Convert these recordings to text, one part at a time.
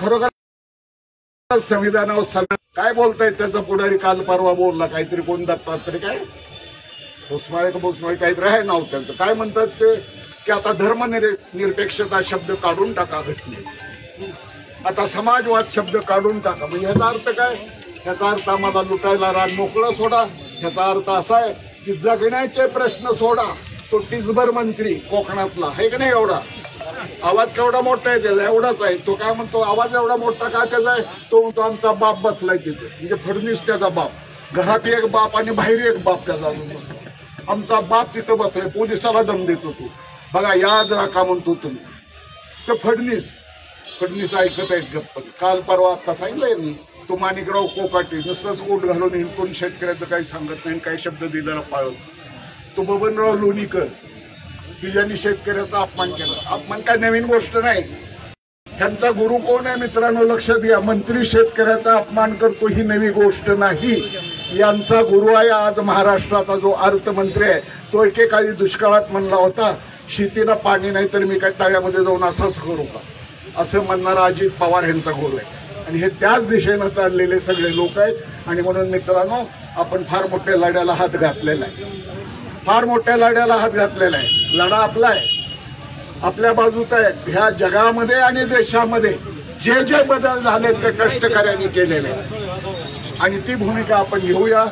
खरोखर संविधानावर काय बोलतायत? त्याचा पुढारी काल परवा बोलला काहीतरी, कोण दत्तात्रय काय भोसमाळे काहीतरी आहे नाव त्यांचं. काय म्हणतात ते की आता धर्मनिरपेक्षता शब्द काढून टाका घटनेत, आता समाजवाद शब्द काढून टाका. म्हणजे याचा अर्थ काय? याचा अर्थ आम्हाला लुटायला रान मोकळं सोडा. याचा अर्थ असा आहे की जगण्याचे प्रश्न सोडा. तो टिचभर मंत्री कोकणातला आहे की नाही, एवढा आवाज केवढा मोठा आहे त्याचा, एवढाच आहे. तो काय म्हणतो, आवाज एवढा मोठा का त्याचा आहे? तो म्हणतो आमचा बाप बसलाय तिथे, म्हणजे फडणवीस त्याचा बाप. घरात एक बाप आणि बाहेर एक बाप त्याचा. आमचा बाप तिथं बसलाय, पोलिसाला दम देतो तू. बघा याद राखा म्हणतो तुम्ही. तर फडणवीस ऐकत आहेत गप्प. काल परवा आता सांगितलंय मी, तो माणिकराव कोकाटे नुसतंच कोट घालून हिंदून शेतकऱ्याचं काही सांगत नाही, काही शब्द दिलेला पाळत. तो बबनराव लोणीकर की ज्यांनी शेतकऱ्याचा अपमान केला. अपमान काय नवीन गोष्ट नाही. त्यांचा गुरु कोण आहे मित्रांनो, लक्ष द्या. मंत्री शेतकऱ्याचा अपमान करतो ही नवी गोष्ट नाही. यांचा गुरु आहे आज महाराष्ट्राचा जो अर्थमंत्री आहे. तो एकेकाळी दुष्काळात म्हणला होता शेतीला पाणी नाही तर मी काय तळ्यामध्ये जाऊन असंच करू का, असं म्हणणारा अजित पवार यांचा गुरु आहे. आणि हे त्याच दिशेनं चाललेले सगळे लोक आहेत. आणि म्हणून मित्रांनो, आपण फार मोठ्या लढ्याला हात घातलेला आहे, फार मोठ्या लढ्याला हात घातलेला आहे. लढा आपला आहे, आपल्या बाजूचा आहे. ह्या जगामध्ये आणि देशामध्ये जे जे बदल झाले ते कष्टकऱ्यांनी केलेले आहे आणि ती भूमिका आपण घेऊया.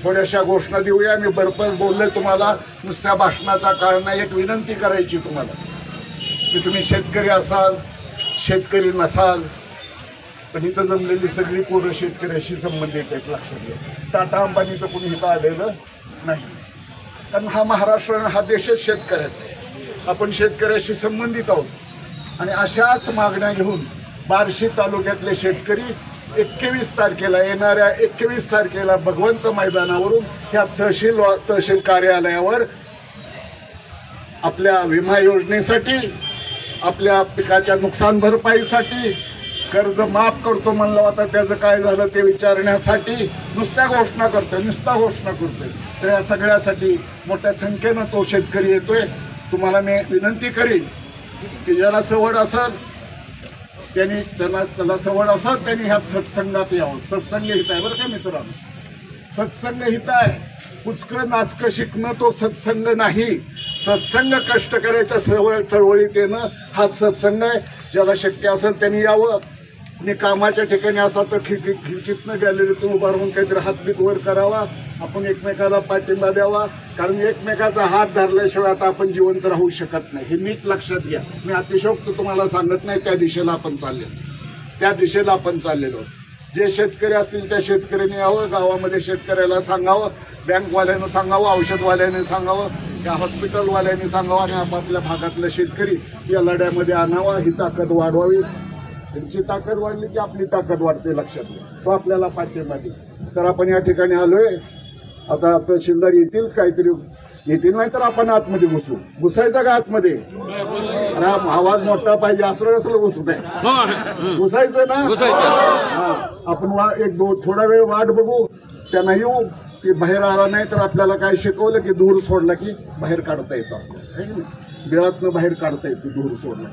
थोड्याशा घोषणा देऊया. मी भरपूर बोलले तुम्हाला, नुसत्या भाषणाचा काळ नाही. एक विनंती करायची तुम्हाला की तुम्ही शेतकरी असाल, शेतकरी नसाल, पण इथं जमलेली सगळी पोरं शेतकऱ्याशी संबंधित आहेत. लक्षात घ्या, टाटा अंबानीचं कुणी इथं आलेलं नाही, कारण हा महाराष्ट्र हा देशच शेतकऱ्याचा आहे. आपण शेतकऱ्याशी संबंधित आहोत. आणि अशाच मागण्या घेऊन बार्शी तालुक्यातले शेतकरी 21 तारखेला, येणाऱ्या 21 तारखेला भगवंत मैदानावरून ह्या तहसील कार्यालयावर आपल्या विमा योजनेसाठी, आपल्या पिकाच्या नुकसान भरपाईसाठी, कर्ज माफ करतो म्हणलं होता त्याचं काय झालं ते विचारण्यासाठी नुसत्या घोषणा करतोय, नुसता घोषणा करतोय. तर या सगळ्यासाठी मोठ्या संख्येनं तो शेतकरी येतोय. तुम्हाला मी विनंती करीन की ज्याला सवड असेल त्याला सवड असेल त्यांनी ह्या सत्संगात यावं. सत्संग हित आहे बरं का मित्रांनो, सत्संग हित आहे. कुचकं नाचकं शिकणं तो सत्संग नाही. सत्संग कष्टकऱ्याच्या चळवळीत येणं हा सत्संग आहे. ज्याला शक्य असेल त्यांनी यावं. आणि कामाच्या ठिकाणी असा तर खिडकीतनं गॅलरीतून उभा राहून काहीतरी हातबीत वर करावा. आपण एकमेकाला पाठिंबा द्यावा, कारण एकमेकाचा हात धरल्याशिवाय आता आपण जिवंत राहू शकत नाही. हे नीट लक्षात घ्या. मी अतिशयोक्त तुम्हाला सांगत नाही, त्या दिशेला आपण चाललेलो. जे शेतकरी असतील त्या शेतकऱ्यांनी यावं, गावामध्ये शेतकऱ्याला सांगावं, बँकवाल्यानं सांगावं, औषधवाल्याने सांगावं, त्या हॉस्पिटलवाल्यांनी सांगावं आणि आपापल्या भागातला शेतकरी या लढ्यामध्ये आणावा. ही ताकद वाढवावी. त्यांची ताकद वाढली की आपली ताकद वाढते. लक्षात घ्या. तो आपल्याला पाठिंबा देईल. तर आपण या ठिकाणी आलोय. आता तहसीलदार येतील, काहीतरी येतील, नाही तर आपण आतमध्ये घुसायचं का आतमध्ये? आवाज मोठा पाहिजे असं कसलं घुसत आहे? घुसायचं ना. आपण थोडा वेळ वाट बघू, त्यांना येऊ की बाहेर आला नाही तर आपल्याला काय शिकवलं की धूर सोडला की बाहेर काढता येतं. बिळातनं बाहेर काढता येते धूर सोडला.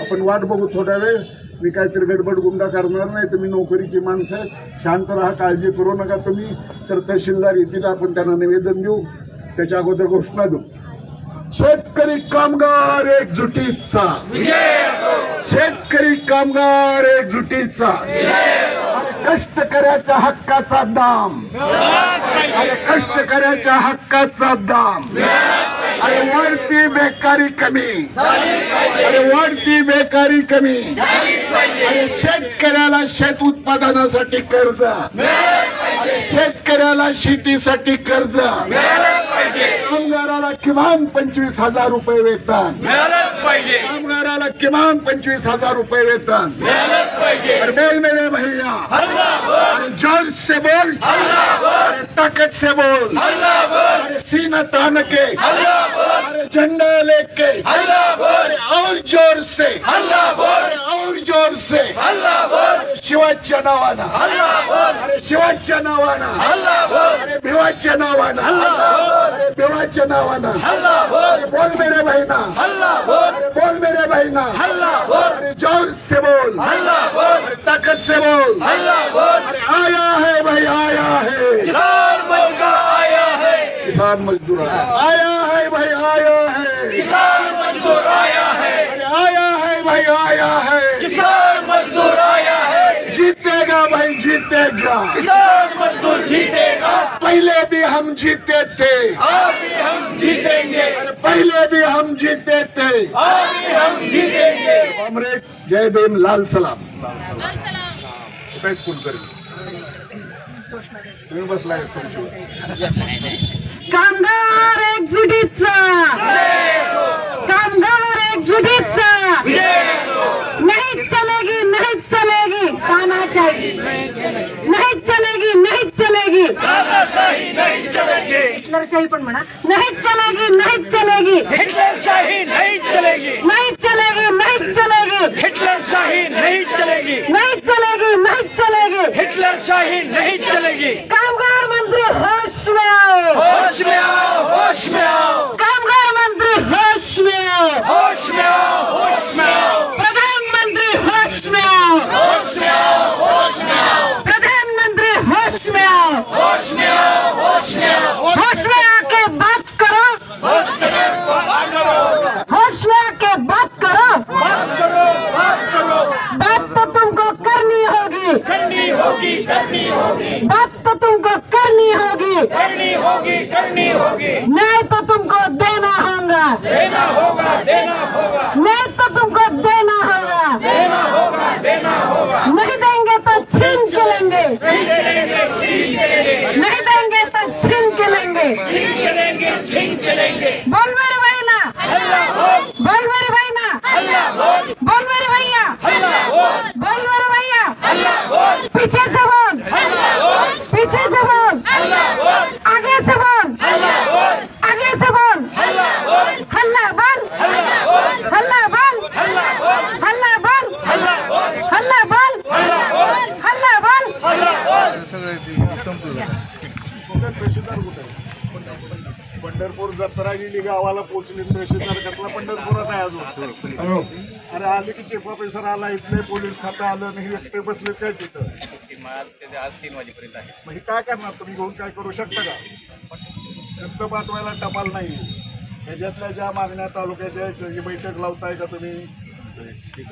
आपण वाट बघू थोडा वेळ. मी काहीतरी गडबड गुंडा करणार नाही. तुम्ही नोकरीची माणसं आहेत, शांत राहा, काळजी करू नका तुम्ही. तर तहसीलदार येतील, आपण त्यांना निवेदन देऊ. त्याच्या अगोदर घोषणा देऊ. शेतकरी कामगार एकजुटीचा, शेतकरी कामगार एकजुटीचा, कष्टकऱ्याच्या हक्काचा दाम, कष्टकऱ्याच्या हक्काचा दाम. अरे वाढती बेकारी कमी, अरे वाढती बेकारी कमी. अरे शेतकऱ्याला शेत उत्पादनासाठी कर्ज, अरे शेतकऱ्याला शेतीसाठी कर्ज, कामगाराला किमान 25,000 रुपये वेतन, कामगाराला किमान 25,000 रुपये वेतन. अरे बोल मेरे भैया, अरे जोर से बोल, अरे ताकत से बोल, अरे सीना तान के, अरे झंडा लेके, अरे और जोर से, अरे और जोर से, शिवाच्या नावानं, अरे शिवाच्या नावानं, अरे भिवाच्या नावानं, अरे भिवाच्या नावानं. अरे बोल मेरे बहिना, अरे बोल मेरे बहिना, अरे जोर से बोल, से बोल, अल्लाह बोल। अरे आया है भाई, आया है किसान मजदूर आया है, किसान मजदूर आया है भाई, आया है किसान मजदूर आया है, अरे आया है भाई, आया है किसान मजदूर आया है, जीतेगा भाई, जीतेगा। किसान मजदूर जीतेगा, पहले भी हम जीते थे, आज भी हम जीतेंगे, अरे पहले भी हम जीते थे, आज भी हम जीतेंगे। कॉम्रेड जय भीम, लाल सलाम। कुलकर्णी तुम्ही बसलाय संशय। कामगार एकजुटीचा, कामगार एकजुटीचा, नहीं चलेगी, नहीं चलेगी तानाशाही, नहीं चलेगी, नहीं चलेगी तानाशाही नहीं चलेगी, हिटलरशाही पण म्हणा, नहीं चलेगी, नहीं चलेगी, हिटलरशाही नहीं चलेगी, नहीं चलेगी, नहीं चलेगी, हिटलरशाही नहीं चलेगी, नहीं चलेगी, नहीं चलेगी। हिटलरशाही नहीं चलेगी। कामगार मंत्री होश में आओ, होश में आओ, होश में आओ, कामगार मंत्री होश में आओ, होश में आओ, होश में आओ, प्रधानमंत्री होश में आओ, होश में आओ, होश में आओ, प्रधानमंत्री होश में आओ, होश में आओ, होश में आओ, होश में आके बात करो, होश में बात करो, होश में आके बात करो, बात करो, बात करो, बात तो तुमको करनी होगी, करनी होगी, करनी होगी, बात तो तुमको करनी होगी, करनी होगी, करनी होगी, न्याय तो तुमको देना होगा, देना होगा, देना होगा, न्याय तो तुमको देना होगा, देना होगा, देना होगा, नहीं देंगे तो छीन के लेंगे, छीन के लेंगे, छीन के लेंगे, नहीं देंगे तो छीन के लेंगे। छीन के लेंगे, छीन के लेंगे। बोल मेरे भाईना, अल्लाह बोल, बोल मेरे भाईना, अल्लाह बोल, बोल मेरे भैया, अल्लाह बोल, बोल मेरे भैया, अल्लाह बोल, पीछे से बोल, अल्लाह बोल, पीछे से बोल, अल्लाह बोल, आगे से बोल, अल्लाह बोल, आगे से बोल, अल्लाह बोल, हल्ला बोल, अल्लाह बोल, हल्ला बोल, अल्लाह बोल, हल्ला बोल, अल्लाह बोल, हल्ला बोल, अल्लाह बोल, हल्ला बोल। अल्लाह बोल। पंढरपूर जत्रा गेली, गावाला पोहोचली, तहसीलदार घातला पंढरपुरात आहे अजून। अरे आले की चेक ऑफिसर आला, इथले पोलीस खातं आलं नाही, एकटे बसले काय तिथं? आज 3 वाजेपर्यंत आहे. मग हे काय करणार तुम्ही? घेऊन काय करू शकता का? नुसतं पाठवायला टपाल नाही, ह्याच्यातल्या ज्या मागण्या तालुक्याच्या आहेत, ही बैठक लावताय का तुम्ही?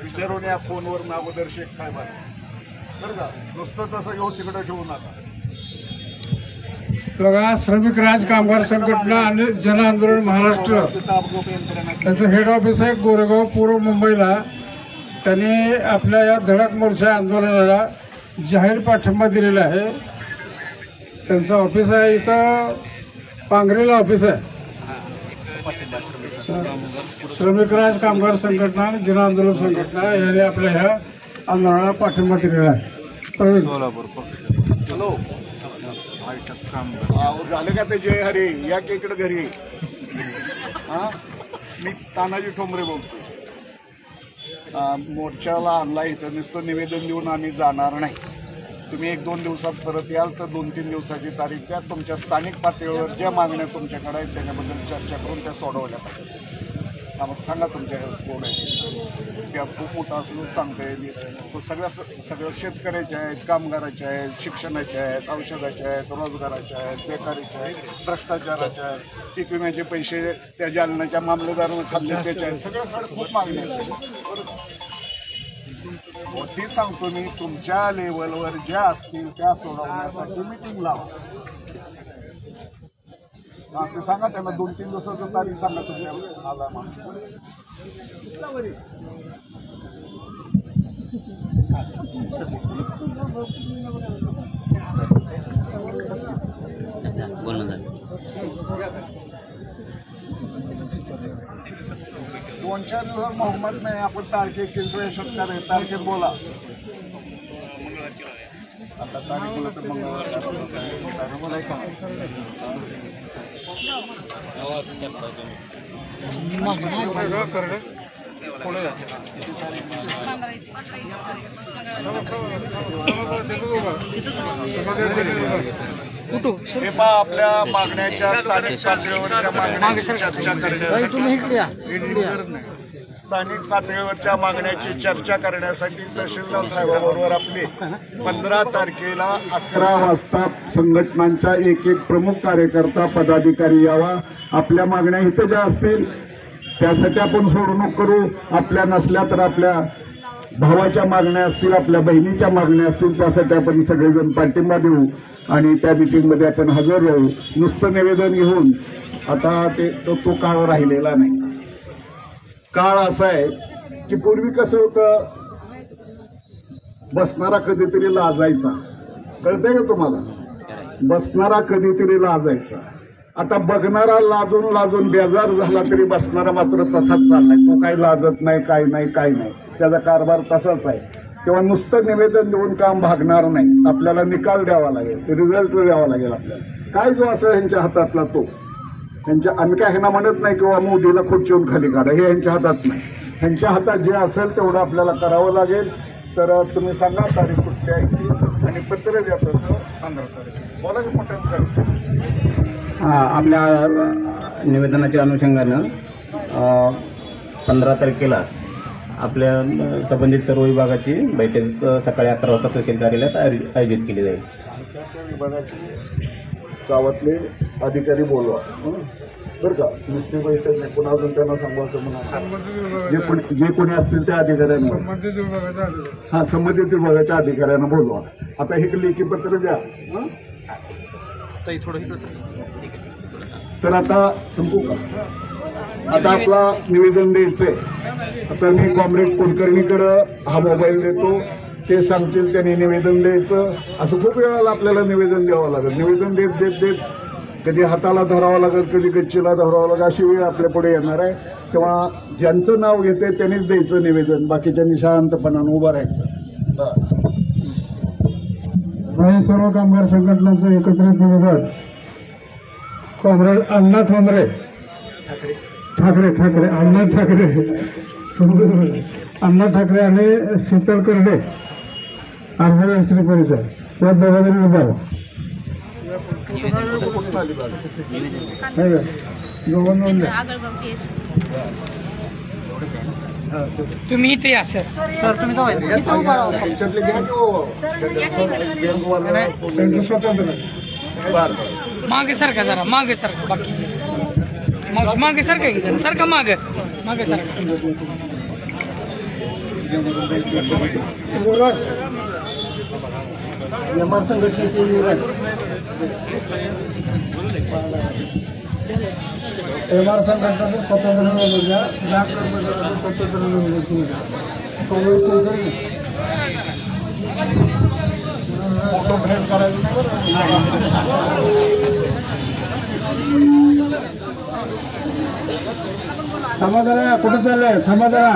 विचारून या फोनवर नागोदर शेख साहेबांना, बरं का? नुसतं तसं घेऊन तिकडे ठेवू नका। बघा, श्रमिक राज कामगार संघटना आणि जन आंदोलन महाराष्ट्र त्याचं हेड ऑफिस आहे गोरेगाव पूर्व मुंबईला। त्यांनी आपल्या या धडक मोर्चा आंदोलनाला जाहीर पाठिंबा दिलेला आहे। त्यांचं ऑफिस आहे इथं पांगरेला ऑफिस आहे। श्रमिक राज कामगार संघटना आणि जन आंदोलन संघटना यांनी आपल्या ह्या आंदोलनाला पाठिंबा दिलेला आहे। हॅलो, झालं का ते? जय हरी, या की इकडे घरी। हा, मी तानाजी ठोंबरे बोलतो। मोर्चाला आणला इथं, नुसतं निवेदन देऊन आम्ही जाणार नाही। तुम्ही 1-2 दिवसात परत याल तर 2-3 दिवसाची तारीख द्या। तुमच्या स्थानिक पातळीवर ज्या मागण्या तुमच्याकडे आहेत त्याच्याबद्दल चर्चा करून त्या सोडवल्या पाहिजे। मग सांगा तुमच्या कोण आहे त्या? खूप मोठा असं सांगता येईल। तो सगळ्या शेतकऱ्याचे आहेत, कामगाराचे आहेत, शिक्षणाचे आहेत, औषधाचे आहेत, रोजगाराचे आहेत, बेकारीचे आहेत, भ्रष्टाचाराचे आहेत, पीक विम्याचे पैसे त्या जालन्याच्या मामलेदारांना खाल्ले त्याचे आहेत। सगळ्या खूप मागण्या आहेत। मोठी सांगतो मी, तुमच्या लेवलवर ज्या असतील त्या सोडवण्यासाठी मीटिंग लावा। ते सांगा त्यांना 2-3 दिवसाचं तारीख सांगा तुम्ही आला माणूस। दोन चार दिवसात मोहम्मद नाही, आपण तारखेत 300 षटकार आहे, तारखेत बोला। आता तारीख बोला तर हे पहा, आपल्या मागण्याच्या स्थानिक पातळीवरच्या मागण्या चर्चा करण्यासाठी स्थानिक पातळीवरच्या मागण्याची चर्चा करण्यासाठी तहसीलदार साहेबांबरोबर आपली 15 तारखेला 11 वाजता संघटनांचा एक प्रमुख कार्यकर्ता पदाधिकारी यावा. आपल्या मागण्या इथं ज्या असतील त्यासाठी आपण सोडवणूक करू. आपल्या नसल्या तर आपल्या भावाच्या मागण्या असतील, आपल्या बहिणीच्या मागण्या असतील, त्यासाठी आपण सगळेजण पाठिंबा देऊ आणि त्या मिटिंगमध्ये आपण हजर राहू. नुसतं निवेदन घेऊन आता तो काळ राहिलेला नाही. काळ असा आहे की पूर्वी कसं होतं, बसणारा कधीतरी लाजायचा. कळतंय का तुम्हाला? बसणारा कधीतरी लाजायचा. आता बघणारा लाजून लाजून बेजार झाला तरी बसणारा मात्र तसाच चाललाय. तो काही लाजत नाही, काय नाही, काय नाही. त्याचा कारभार तसाच आहे. तेव्हा नुसतं निवेदन देऊन काम भागणार नाही. आपल्याला निकाल द्यावा लागेल, रिझल्ट द्यावा लागेल. आपल्याला काय जो असं यांच्या हातातला तो आम्ही काय ह्यांना म्हणत नाही किंवा मोदीला खुर्चीवरून खाली काढा, हे यांच्या हातात नाही. ह्यांच्या हातात जे असेल तेवढं आपल्याला करावं लागेल. तर तुम्ही सांगा तारीख कुठली आहे ती आणि पत्र द्या तसं 15 तारीख. बोला की पटेल साहेब. आपल्या निवेदनाच्या अनुषंगानं 15 तारखेला आपल्या संबंधित सर्व विभागाची बैठक सकाळी 11 वाजता तहसील कार्यालयात आयोजित केली जाईल. गावातले अधिकारी बोलवा बरं का. नुसती बैठक नाही, पुन्हा अजून त्यांना सांगू असं म्हणा. जे कोणी असतील त्या अधिकाऱ्यांना, संबंधित विभागाचा अधिकारी संबंधित विभागाच्या अधिकाऱ्यांना बोलवा. आता हे लेखी पत्र द्या. तर आता संपू का? आता आपला निवेदन द्यायचंय. आता मी कॉम्रेड कुलकर्णीकडे हा मोबाईल देतो, ते सांगतील त्यांनी निवेदन द्यायचं. असं खूप वेळाला आपल्याला निवेदन द्यावं लागेल. निवेदन देत देत देत कधी हाताला धरावं लागेल, कधी गच्चीला धरावं लागेल. अशी वेळ आपल्या पुढे येणार आहे. तेव्हा ज्यांचं नाव घेते त्यांनीच द्यायचं निवेदन, बाकीच्यांनी शांतपणानं उभं राहायचं. आणि सर्व कामगार संघटनाचं एकत्रित निवेदन कॉम्रेड अण्णा ठाकरे अण्णा ठाकरे आणि शीतल करडे आर्मी स्त्री परिषद या दोघांनी विभाग तुम्ही इथे या सर. त्यांचं स्वतंत्र मागे सारखा जरा मागे सारखा बाकी मागे सारखा की सारखा मागे सारखा. एमआर संघटनेचे एमआर संघटनेचं स्वतंत्र निवेदन द्या. स्वतंत्र निवेदन फोटो फ्रेम करायचं. थांबा जरा, कुठं चाललंय? थांबा जरा.